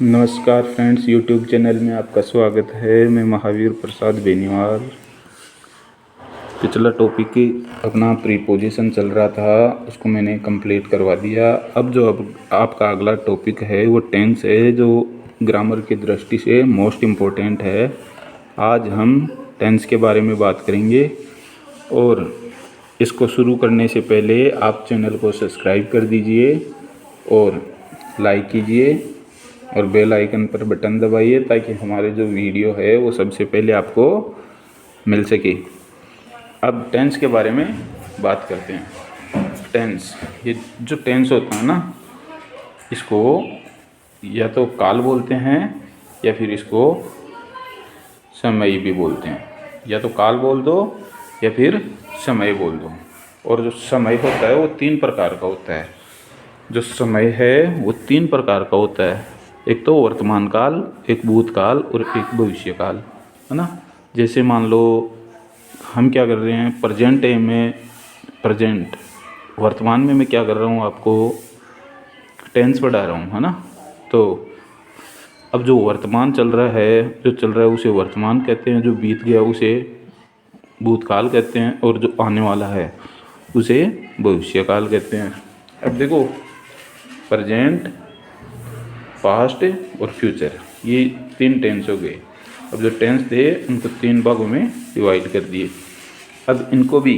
नमस्कार friends, YouTube channel में आपका स्वागत है। मैं महावीर प्रसाद बेनीवाल। पिछला टॉपिक की अपना प्रीपोजिशन चल रहा था, उसको मैंने कंप्लीट करवा दिया। अब आपका अगला टॉपिक है वो टेंस है, जो ग्रामर की दृष्टि से मोस्ट इम्पोर्टेंट है। आज हम टेंस के बारे में बात करेंगे और इसको शुरू करने से पहले आप चैनल को सब्सक्राइब कर दीजिए और लाइक कीजिए और बेल आइकन पर बटन दबाइए ताकि हमारे जो वीडियो है वो सबसे पहले आपको मिल सके। अब टेंस के बारे में बात करते हैं। टेंस, ये जो टेंस होता है ना, इसको या तो काल बोलते हैं या फिर इसको समय भी बोलते हैं। या तो काल बोल दो या फिर समय बोल दो। और जो समय होता है वो 3 प्रकार का होता है। जो समय है वो 3 प्रकार का होता है। एक तो वर्तमान काल, एक भूतकाल और एक भविष्य काल, है ना। जैसे मान लो हम क्या कर रहे हैं, प्रेजेंट टाइम में, प्रेजेंट वर्तमान में मैं क्या कर रहा हूँ, आपको टेंस पढ़ा रहा हूँ, है ना। तो अब जो वर्तमान चल रहा है, जो चल रहा है उसे वर्तमान कहते हैं, जो बीत गया उसे भूतकाल कहते हैं और जो आने वाला है उसे भविष्यकाल कहते हैं। अब देखो, प्रेजेंट, पास्ट और फ्यूचर, ये 3 टेंस हो गए। अब जो टेंस थे उनको 3 भागों में डिवाइड कर दिए। अब इनको भी,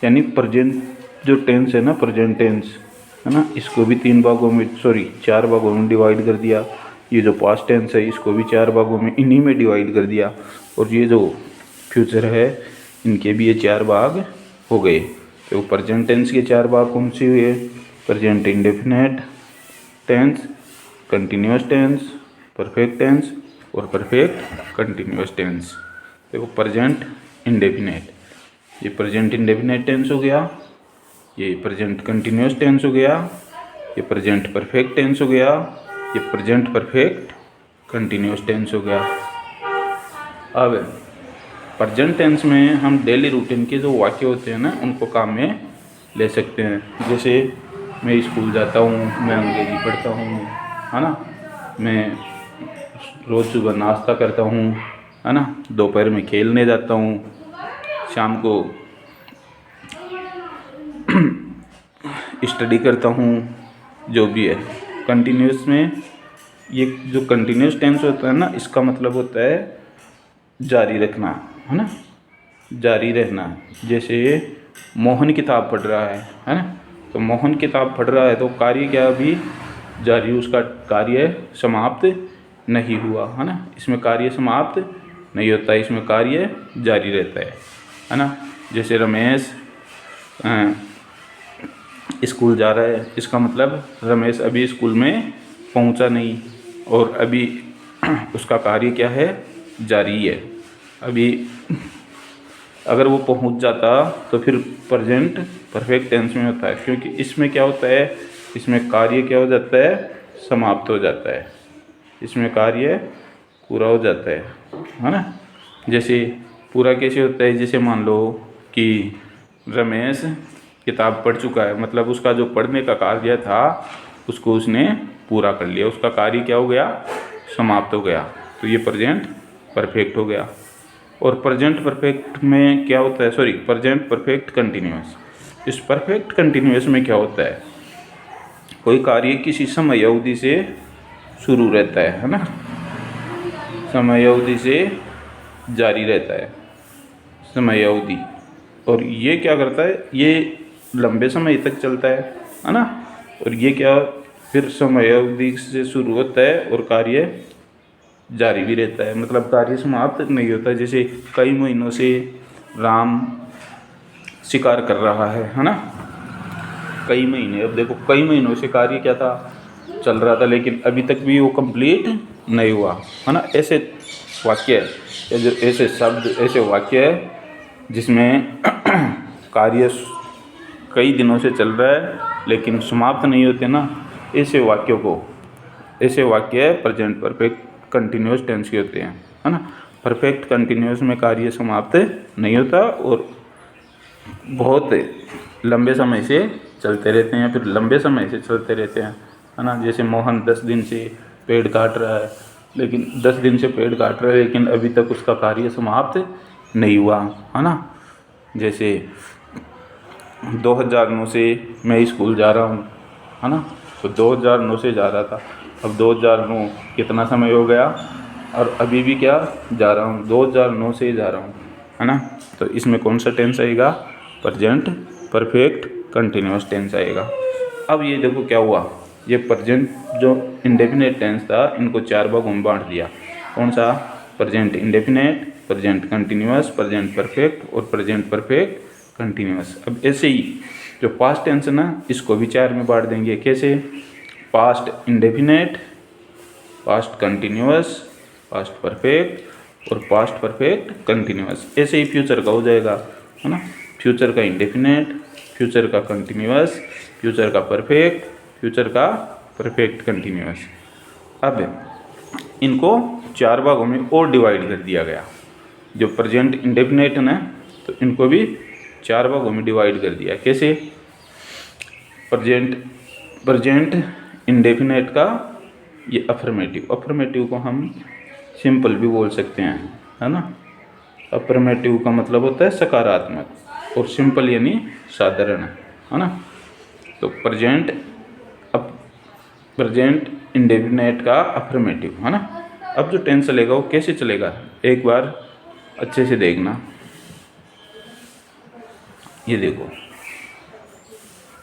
यानी प्रेजेंट जो टेंस है ना, प्रेजेंट टेंस है ना, इसको भी 4 भागों में डिवाइड कर दिया। ये जो पास्ट टेंस है इसको भी 4 भागों में, इन्हीं में डिवाइड कर दिया। और ये जो फ्यूचर है इनके भी ये 4 भाग हो गए। तो प्रेजेंट टेंस के 4 भाग कौन से हुए? Present indefinite tense, continuous tense, perfect tense और परफेक्ट कंटिन्यूस टेंस। देखो, प्रेजेंट इंडेफिनिट, ये प्रेजेंट इंडेफिनिट टेंस हो गया, ये प्रेजेंट कंटिन्यूस टेंस हो गया, ये प्रेजेंट परफेक्ट टेंस हो गया, ये प्रेजेंट परफेक्ट कंटिन्यूस टेंस हो गया। अब प्रेजेंट टेंस में हम डेली रूटीन के जो वाक्य होते हैं ना, उनको काम में ले सकते हैं। जैसे मैं स्कूल जाता हूँ, मैं अंग्रेजी पढ़ता हूँ, है ना। मैं रोज़ सुबह नाश्ता करता हूँ, है ना। दोपहर में खेलने जाता हूँ, शाम को स्टडी करता हूँ, जो भी है। कंटिन्यूस में, ये जो कंटिन्यूस टेंस होता है ना, इसका मतलब होता है जारी रखना, है ना, जारी रहना। जैसे मोहन किताब पढ़ रहा है ना। तो मोहन किताब पढ़ रहा है तो कार्य क्या, अभी जारी, उसका कार्य समाप्त नहीं हुआ, है ना। इसमें कार्य समाप्त नहीं होता, इसमें कार्य जारी रहता है ना। जैसे रमेश स्कूल जा रहा है, इसका मतलब रमेश अभी स्कूल में पहुंचा नहीं और अभी उसका कार्य क्या है, जारी है। अभी अगर वो पहुंच जाता तो फिर प्रेजेंट परफेक्ट टेंस में होता है, क्योंकि इसमें क्या होता है, इसमें कार्य क्या हो जाता है, समाप्त हो जाता है, इसमें कार्य पूरा हो जाता है ना। जैसे पूरा कैसे होता है, जैसे मान लो कि रमेश किताब पढ़ चुका है, मतलब उसका जो पढ़ने का कार्य था उसको उसने पूरा कर लिया, उसका कार्य क्या हो गया, समाप्त हो गया। तो ये प्रेजेंट परफेक्ट हो गया। और प्रेजेंट परफेक्ट में क्या होता है, प्रेजेंट परफेक्ट कंटिन्यूस। इस परफेक्ट कंटिन्यूस में क्या होता है, कोई कार्य किसी समय अवधि से शुरू रहता है ना, समय अवधि से जारी रहता है, समय अवधि। और ये क्या करता है, ये लंबे समय तक चलता है ना। और ये क्या, फिर समय अवधि से शुरू होता है और कार्य जारी भी रहता है, मतलब कार्य समाप्त नहीं होता। जैसे कई महीनों से राम शिकार कर रहा है ना, कई महीने। अब देखो, कई महीनों से कार्य क्या था, चल रहा था, लेकिन अभी तक भी वो कंप्लीट नहीं हुआ, है ना। ऐसे वाक्य है, ऐसे शब्द, ऐसे वाक्य है जिसमें कार्य कई दिनों से चल रहा है लेकिन समाप्त नहीं होते ना, ऐसे वाक्यों को, ऐसे वाक्य प्रेजेंट परफेक्ट कंटिन्यूस टेंस के होते हैं, है ना। परफेक्ट कंटिन्यूस में कार्य समाप्त नहीं होता और बहुत लंबे समय से चलते रहते हैं, फिर लंबे समय से चलते रहते हैं, है ना। जैसे मोहन 10 दिन से पेड़ काट रहा है, लेकिन 10 दिन से पेड़ काट रहा है लेकिन अभी तक उसका कार्य समाप्त नहीं हुआ, है ना। जैसे 2009 से मैं स्कूल जा रहा हूँ, है ना। तो 2009 से जा रहा था, अब 2009 कितना समय हो गया, और अभी भी क्या जा रहा हूँ, 2009 से जा रहा हूँ, है ना। तो इसमें कौन सा टेंस आएगा, प्रेजेंट परफेक्ट कंटिन्यूअस टेंस आएगा। अब ये देखो क्या हुआ, ये प्रेजेंट जो इंडेफिनेट टेंस था इनको 4 भागों में बांट दिया। कौन सा, present indefinite, present continuous, present perfect और प्रेजेंट परफेक्ट कंटिन्यूअस। अब ऐसे ही जो पास्ट टेंस है ना इसको भी 4 में बांट देंगे। कैसे, past indefinite, past continuous, past perfect और पास्ट परफेक्ट कंटिन्यूअस। ऐसे ही फ्यूचर का हो जाएगा, है ना। फ्यूचर का इंडेफिनेट, फ्यूचर का कंटिन्यूअस, फ्यूचर का परफेक्ट, फ्यूचर का परफेक्ट कंटिन्यूअस। अब इनको 4 भागों में और डिवाइड कर दिया गया। जो प्रेजेंट इंडेफिनेट है ना तो इनको भी 4 भागों में डिवाइड कर दिया। कैसे, प्रेजेंट इंडेफिनेट का ये अफर्मेटिव को हम सिंपल भी बोल सकते हैं, है ना। अफर्मेटिव का मतलब होता है सकारात्मक और सिंपल यानी साधारण, है ना। तो प्रेजेंट इंडेफिनेट का अफर्मेटिव, है ना। अब जो टेंस चलेगा वो कैसे चलेगा, एक बार अच्छे से देखना। ये देखो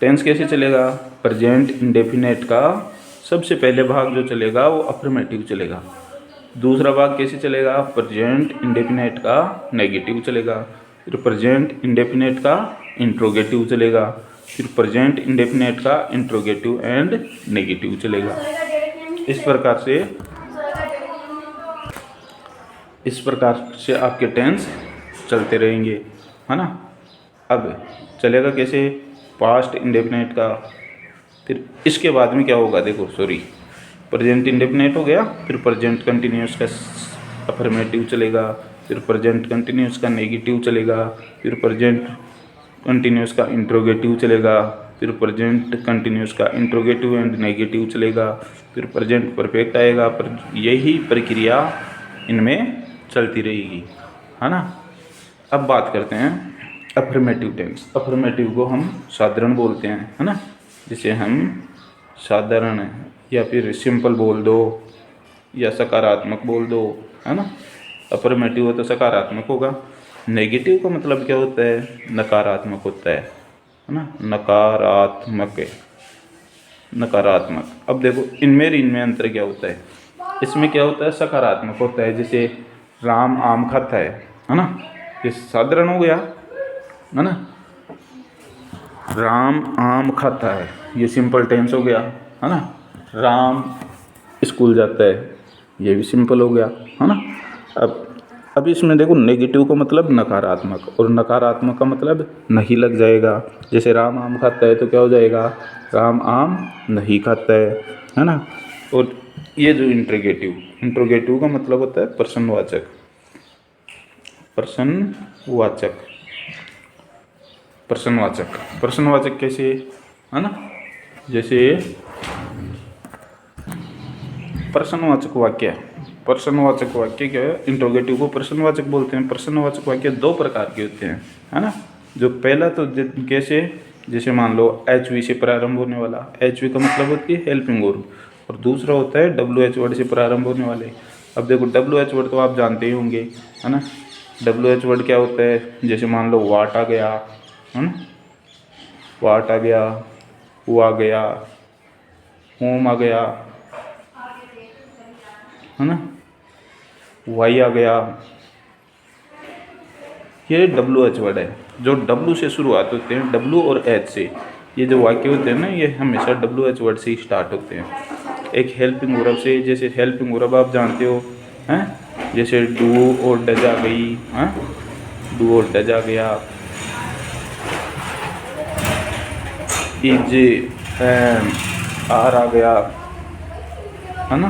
टेंस कैसे चलेगा, प्रेजेंट इंडेफिनेट का सबसे पहले भाग जो चलेगा वो अफर्मेटिव चलेगा। दूसरा भाग कैसे चलेगा, प्रेजेंट इंडेफिनेट का नेगेटिव चलेगा। फिर प्रेजेंट इंडेफिनेट का इंट्रोगेटिव चलेगा। फिर प्रेजेंट इंडेफिनेट का इंट्रोगेटिव एंड नेगेटिव चलेगा। इस प्रकार से आपके टेंस चलते रहेंगे, है ना। अब चलेगा कैसे, पास्ट इंडेफिनेट का, फिर इसके बाद में क्या होगा देखो, प्रेजेंट इंडेफिनेट हो गया, फिर प्रेजेंट कंटिन्यूअस का अफर्मेटिव चलेगा, फिर प्रेजेंट कंटिन्यूअस का नेगेटिव चलेगा, फिर प्रेजेंट कंटिन्यूअस का इंट्रोगेटिव चलेगा, फिर प्रेजेंट कंटिन्यूअस का इंट्रोगेटिव एंड नेगेटिव चलेगा, फिर प्रेजेंट परफेक्ट आएगा। पर यही प्रक्रिया इनमें चलती रहेगी, है ना। अब बात करते हैं अफर्मेटिव टेंस। अफर्मेटिव को हम साधारण बोलते हैं, है ना। जिसे हम साधारण या फिर सिंपल बोल दो या सकारात्मक बोल दो, है ना। अफर्मेटिव हो तो सकारात्मक होगा। नेगेटिव का मतलब क्या होता है, नकारात्मक होता है ना। नकारात्मक। अब देखो इनमें अंतर क्या होता है, इसमें क्या होता है, सकारात्मक होता है। जैसे राम आम खाता है ना, ये साधारण हो गया, है ना। राम आम खाता है, ये सिंपल टेंस हो गया, है ना। राम स्कूल जाता है, ये भी सिंपल हो गया, है ना। अब इसमें देखो नेगेटिव का मतलब नकारात्मक, और नकारात्मक का मतलब नहीं लग जाएगा। जैसे राम आम खाता है तो क्या हो जाएगा, राम आम नहीं खाता है ना। और ये जो इंट्रोगेटिव का मतलब होता है प्रश्नवाचक। प्रश्नवाचक कैसे, है ना। जैसे प्रश्नवाचक वाक्य क्या है, इंट्रोगेटिव को प्रश्नवाचक बोलते हैं। प्रश्नवाचक वाक्य 2 प्रकार के होते हैं, है ना। जो पहला तो कैसे, जैसे मान लो HV से प्रारंभ होने वाला, HV का मतलब होती है हेल्पिंग वर्ब, और दूसरा होता है WH वर्ड से प्रारंभ होने वाले। अब देखो WH वर्ड तो आप जानते ही होंगे, है ना। WH वर्ड क्या होता है, जैसे मान लो वाट आ गया, है ना, वाट आ गया, हु आ गया, होम आ गया, है ना, वाई आ गया। ये WH वर्ड है। जो W से शुरुआत होते हैं, W और H से, ये जो वाक्य होते हैं ना ये हमेशा WH वर्ड से ही स्टार्ट होते हैं। एक हेल्पिंग वर्ब से, जैसे हेल्पिंग वर्ब आप जानते हो, हैं, जैसे डू और डज आ गई, हैं, डू और डज आ गया, इज एंड आर आ गया, है ना,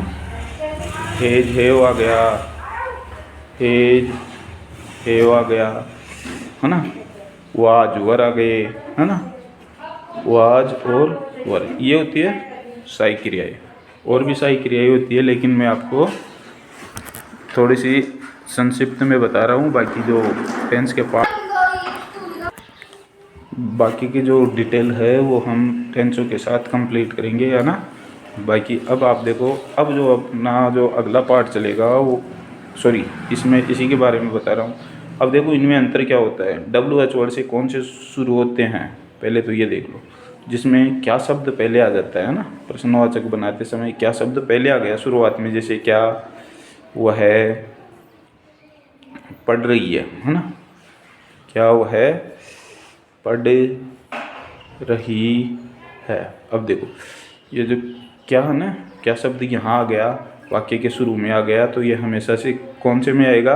हेज हेव आ गया, हेज हेव आ गया, है ना, वाज वर आ गए, है ना, वाज और वर। ये होती है सहायक क्रियाएं। और भी सहायक क्रियाएं होती है, लेकिन मैं आपको थोड़ी सी संक्षिप्त में बता रहा हूँ। बाकी जो टेंस के पार्ट, बाकी की जो डिटेल है वो हम टेंसों के साथ कंप्लीट करेंगे, है ना। बाकी अब आप देखो, अब जो अपना जो अगला पार्ट चलेगा वो, सॉरी, इसमें इसी के बारे में बता रहा हूँ। अब देखो इनमें अंतर क्या होता है। WH वर्ड से कौन से शुरू होते हैं, पहले तो ये देख लो। जिसमें क्या शब्द पहले आ जाता है ना, प्रश्नवाचक बनाते समय क्या शब्द पहले आ गया शुरुआत में, जैसे क्या, वह पढ़ रही है ना, क्या वह पढ़ रही है। अब देखो ये जो क्या है ना, क्या शब्द यहाँ आ गया, वाक्य के शुरू में आ गया, तो ये हमेशा से कौन से में आएगा,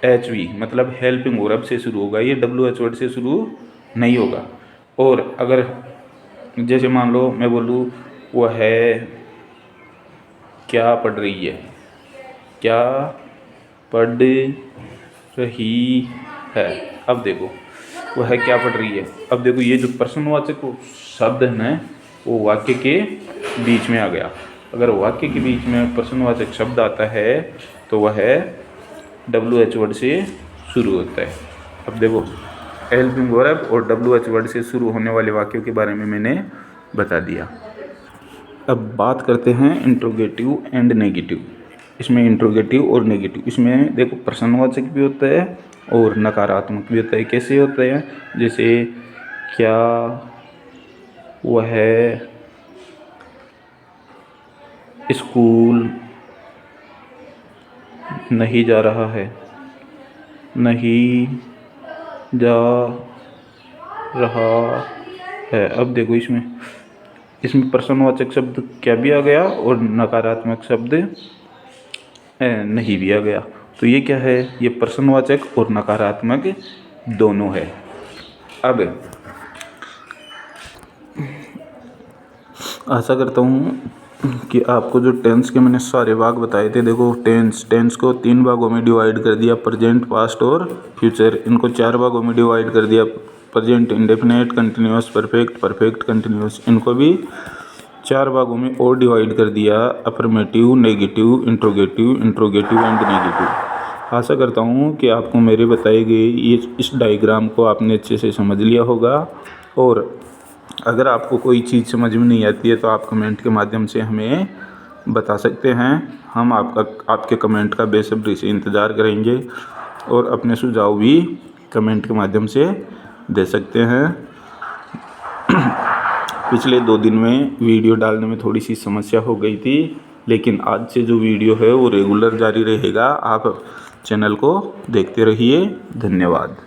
HV, मतलब हेल्पिंग वर्ब से शुरू होगा। ये WH वर्ड से शुरू नहीं होगा। और अगर जैसे मान लो मैं बोलूँ वह है क्या पढ़ रही है, क्या पढ़ रही है। अब देखो वह क्या पढ़ रही है। अब देखो ये जो प्रश्नवाचक शब्द है ना, वो वाक्य के बीच में आ गया। अगर वाक्य के बीच में प्रश्नवाचक शब्द आता है तो वह WH वर्ड से शुरू होता है। अब देखो हेल्पिंग वर्ब और WH वर्ड से शुरू होने वाले वाक्यों के बारे में मैंने बता दिया। अब बात करते हैं इंट्रोगेटिव एंड नेगेटिव। इसमें इंट्रोगेटिव और नेगेटिव, इसमें देखो प्रश्नवाचक भी होता है और नकारात्मक भी होता है। कैसे होता है, जैसे क्या वह स्कूल नहीं जा रहा है, नहीं जा रहा है। अब देखो इसमें प्रश्नवाचक शब्द क्या भी आ गया और नकारात्मक शब्द नहीं भी आ गया। तो ये क्या है, ये प्रश्नवाचक और नकारात्मक दोनों है। अब आशा करता हूँ कि आपको जो टेंस के मैंने सारे भाग बताए थे, देखो टेंस को 3 भागों में डिवाइड कर दिया, प्रेजेंट, पास्ट और फ्यूचर। इनको 4 भागों में डिवाइड कर दिया, present indefinite, continuous, perfect, perfect continuous. इनको भी 4 भागों में और डिवाइड कर दिया, affirmative, negative, interrogative and negative. आशा करता हूँ कि आपको मेरे बताए गए इस डायग्राम को आपने अच्छे से समझ लिया होगा। और अगर आपको कोई चीज़ समझ में नहीं आती है तो आप कमेंट के माध्यम से हमें बता सकते हैं। हम आपके कमेंट का बेसब्री से इंतज़ार करेंगे और अपने सुझाव भी कमेंट के माध्यम से दे सकते हैं। पिछले 2 दिन में वीडियो डालने में थोड़ी सी समस्या हो गई थी, लेकिन आज से जो वीडियो है वो रेगुलर जारी रहेगा। आप चैनल को देखते रहिए। धन्यवाद।